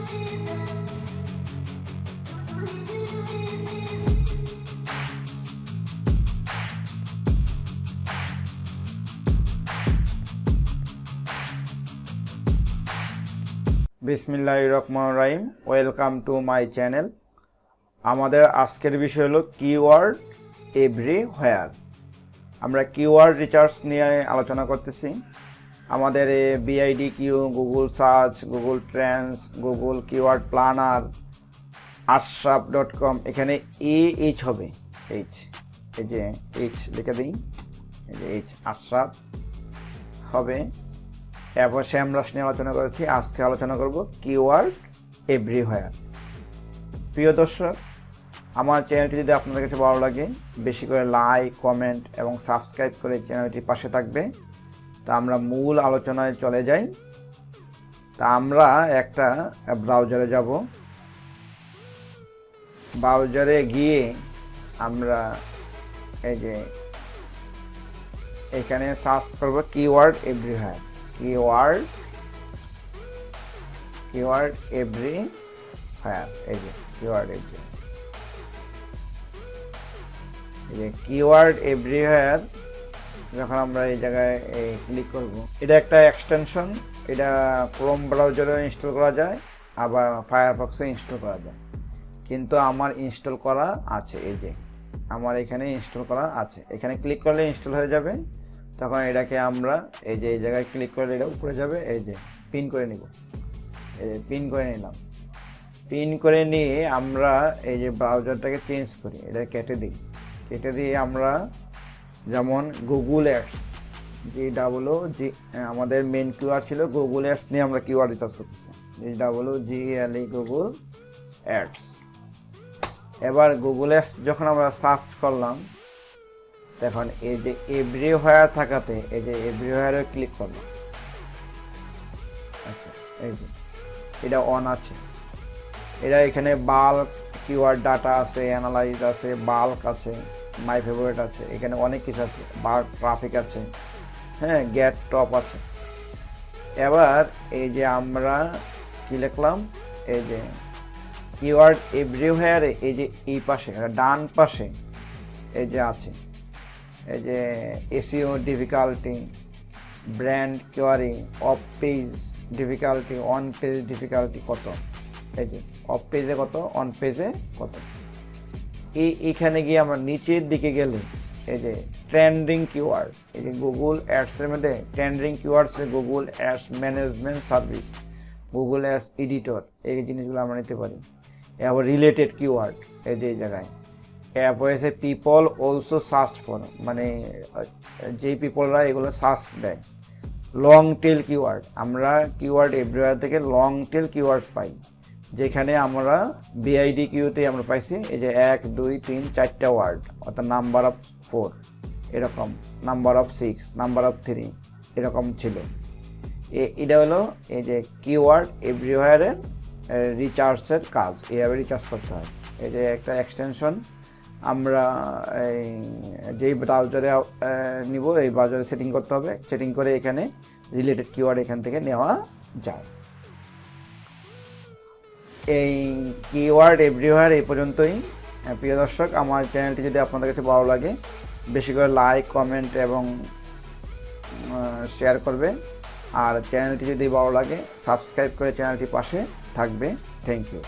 বিসমিল্লাহির রহমানির রহিম। Welcome to my channel. আমাদের আজকের বিষয় হলো কিওয়ার্ড এভরিহোয়ার। আমরা কিওয়ার্ড রিসার্চ নিয়ে আলোচনা করতেছি। আমাদের BID Q, Google search, Google trends, Google keyword planner, ashraf.com, এখানে এইচ হবে, এইচ, এই যে এইচ লিখে দিই, এই যে এইচ আশরাফ হবে। এরপর স্যামরাশ নিয়ে আলোচনা করেছি। আজকে আলোচনা করব কিওয়ার্ড এভরিহোয়ার। প্রিয় দর্শক, আমার চ্যানেলটি যদি আপনাদের কাছে ভালো লাগে, বেশি করে লাইক, কমেন্ট এবং সাবস্ক্রাইব করে চ্যানেলটির পাশে থাকবে। তা আমরা মূল আলোচনায় চলে যাই। তা আমরা একটা ব্রাউজারে যাব। ব্রাউজারে গিয়ে আমরা এই যে এখানে সার্চ করব কিওয়ার্ড এভরিহোয়ার। কিওয়ার্ড এভরিহোয়ার, এই যে কিওয়ার্ড এভরিহোয়ার, এই যে কিওয়ার্ড এভরিহোয়ার। যখন আমরা এই জায়গায় ক্লিক করব, এটা একটা এক্সটেনশন। এটা ক্রোম ব্রাউজারে ইনস্টল করা যায়, আবার ফায়ারফক্সে ইনস্টল করা যায়। কিন্তু আমার ইনস্টল করা আছে, এই যে আমার এখানে ইনস্টল করা আছে। এখানে ক্লিক করলে ইনস্টল হয়ে যাবে। তখন এটাকে আমরা এই যে এই জায়গায় ক্লিক করলে এটা উপরে যাবে। এই যে পিন করে নিব, এই যে পিন করে নিলাম। পিন করে নিয়ে আমরা এই যে ব্রাউজারটাকে চেঞ্জ করি, এটা কেটে দিই। কেটে দিয়ে আমরা যেমন গুগল অ্যাডস, GWG, আমাদের মেন কিওয়ার্ড ছিল গুগল অ্যাডস নিয়ে আমরা কিওয়ার্ড রিসার্চ করতেছি, GWGLE, গুগল অ্যাডস। এবার গুগল অ্যাডস যখন আমরা সার্চ করলাম, তখন এই যে এভরিহোয়ার থাকাতে এই যে এভরিহোয়ারে ক্লিক করলাম। আচ্ছা, এই যে এটা অন আছে। এটা এখানে বাল্ক কিওয়ার্ড ডাটা আছে, অ্যানালাইজ আছে, বাল্ক আছে, মাই ফেভারিট আছে, এখানে অনেক কিছু আছে, বাল্ক ট্রাফিক আছে, হ্যাঁ, গেট টপ আছে। এবার এই যে আমরা কি লিখলাম, এই যে কিওয়ার্ড এভরিহোয়ারে এই যে এই পাশে ডান পাশে এই যে আছে, এই যে SEO difficulty, brand query, off page difficulty, on page difficulty কত, এই যে অফ পেজে কত, অন পেজে কত। এইখানে গিয়ে আমরা নিচের দিকে গেলে এই যে ট্রেন্ডিং কিওয়ার্ড, এই যে গুগল অ্যাডসের মধ্যে trending keywords, Google ads management service, Google ads editor, এই জিনিসগুলো আমরা নিতে পারি। এবার রিলেটেড কিওয়ার্ড, এই যে এই জায়গায়। এরপর এসে পিপল অলসো সার্চ ফর, মানে যেই পিপলরা এগুলো সার্চ দেয়। লং টেল কিওয়ার্ড, আমরা কিওয়ার্ড এভরিহোয়ার থেকে লং টেল কিওয়ার্ড পাই, যেখানে আমরা বিআইডি কিউতে আমরা পাইছি এই যে 1, 2, 3, 4টা ওয়ার্ড, অর্থাৎ নাম্বার অফ 4 এরকম, নাম্বার অফ 6, নাম্বার অফ 3 এরকম ছিল। এটা হলো এই যে কিওয়ার্ড এভরিহোয়ারের রিচার্জের কাজ। এইভাবে রিচার্জ করতে হয়। এই যে একটা এক্সটেনশন আমরা যেই ব্রাউজারে নিব, এই ব্রাউজারে সেটিং করতে হবে। সেটিং করে এখানে রিলেটেড কিওয়ার্ড এখান থেকে নেওয়া যায়। এই কিওয়ার্ড এভরিহোয়ার এই পর্যন্তই। প্রিয় দর্শক, আমার চ্যানেলটি যদি আপনাদের কাছে ভালো লাগে, বেশি করে লাইক, কমেন্ট এবং শেয়ার করবে। আর চ্যানেলটি যদি ভালো লাগে, সাবস্ক্রাইব করে চ্যানেলটির পাশে থাকবে। Thank you.